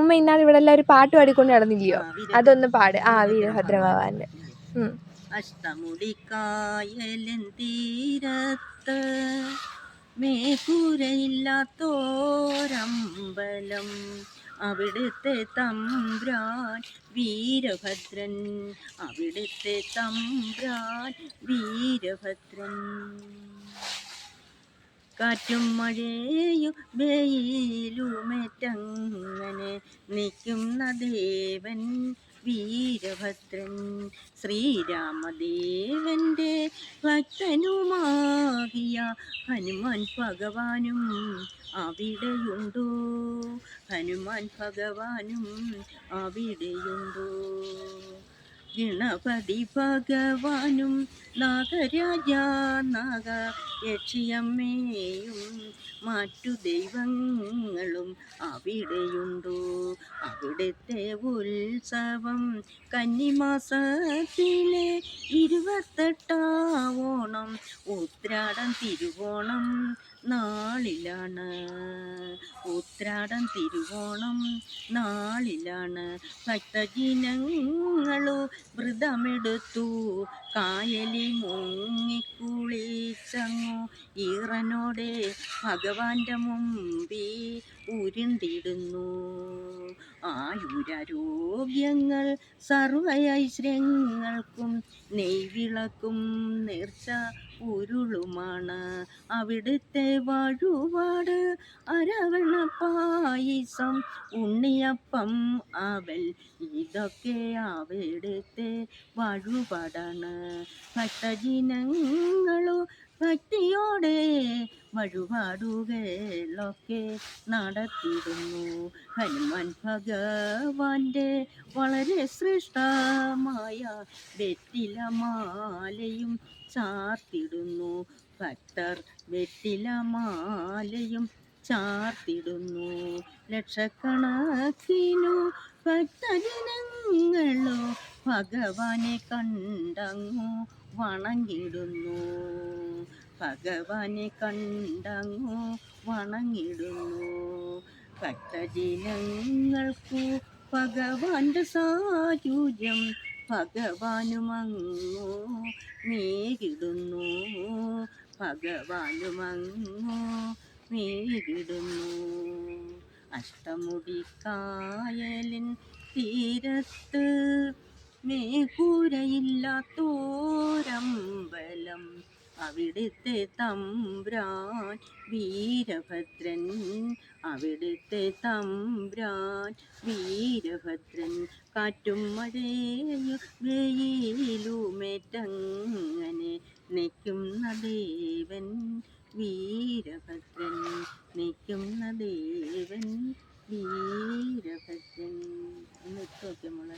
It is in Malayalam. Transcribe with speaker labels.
Speaker 1: അമ്മ ഇന്നാൾ ഇവിടെ എല്ലാം ഒരു പാട്ട് പാടിക്കൊണ്ട് നടന്നില്ലയോ? അതൊന്ന് പാട്. വീരഭദ്ര ഭഗവാന്റെ.
Speaker 2: അഷ്ടമുടിക്കായലിൻ തീരത്ത് മേൽക്കൂരയില്ലാത്തോരമ്പലം, അവിടുത്തെ തമ്പ്രാൻ വീരഭദ്രൻ, അവിടുത്തെ തമ്പ്രാൻ വീരഭദ്രൻ. കാറ്റും മഴയും വെയിലുമേറ്റങ്ങനെ നിൽക്കുന്ന ദേവൻ വീരഭദ്രൻ. ശ്രീരാമദേവന്റെ ഭക്തനുമാകിയ ഹനുമാൻ ഭഗവാനും അവിടെയുണ്ടോ, ഹനുമാൻ ഭഗവാനും അവിടെയുണ്ടോ. ഗണപതി ഭഗവാനും നാഗരാജ നാഗയക്ഷിയമ്മയും മറ്റു ദൈവങ്ങളും അവിടെയുണ്ടോ. അവിടുത്തെ ഉത്സവം കന്നിമാസത്തിലെ 28 ഓണം, ഉത്രാടം തിരുവോണം നാളിലാണ്, ഉത്രാടം തിരുവോണം നാളിലാണ്. ഭക്തജനങ്ങളോ വ്രതമെടുത്തു കായലിൽ മുങ്ങിക്കുളിച്ചങ്ങു ഈറനോടെ ഭഗവാന്റെ മുമ്പിൽ ഉരുണ്ടിടുന്നു. ആയുരാരോഗ്യങ്ങൾ സർവ ഐശ്വര്യങ്ങൾക്കും നെയ്വിളക്കും നേർച്ച ഉരുളുമാണ് അവിടുത്തെ വഴിപാട്. അരവണ പായസം ഉണ്ണിയപ്പം അവൽ ഇതൊക്കെ അവിടുത്തെ വഴിപാടാണ്. ഭക്തജനങ്ങളോ ഭക്തിയോടെ വഴിപാടുകളൊക്കെ നടത്തിടുന്നു. ഹനുമാൻ ഭഗവാന്റെ വളരെ ശ്രേഷ്ഠമായ വെറ്റിലമാലയും ചാർത്തിടുന്നു ഭക്തർ, വെറ്റിലമാലയും ചാർത്തിടുന്നു. ലക്ഷക്കണക്കിനു ഭക്തജനങ്ങളോ ഭഗവാനെ കണ്ടങ്ങു വണങ്ങിടുന്നു, ഭഗവാനെ കണ്ടങ്ങു വണങ്ങിടുന്നു. ഭക്തജനങ്ങൾക്കു ഭഗവാന്റെ സായുജ്യം ഭഗവാനുമങ്ങു മേകിടുന്നു, ഭഗവാനുമങ്ങു മേകിടുന്നു. അഷ്ടമുടിക്കായലിൻ തീരത്ത് മേൽക്കൂരയില്ലാത്തോരമ്പലം, അവിടുത്തെ തമ്പ്രാൻ വീരഭദ്രൻ, അവിടുത്തെ തമ്പ്രാൻ വീരഭദ്രൻ. കാറ്റും മഴയും വെയിലുമേറ്റങ്ങനെ നിൽക്കുന്ന ദേവൻ വീരഭദ്രൻ, നിൽക്കുന്ന ദേവൻ വീരഭദ്രൻ. ഒന്ന് ഇട്ട് നോക്കിയ മോളെ.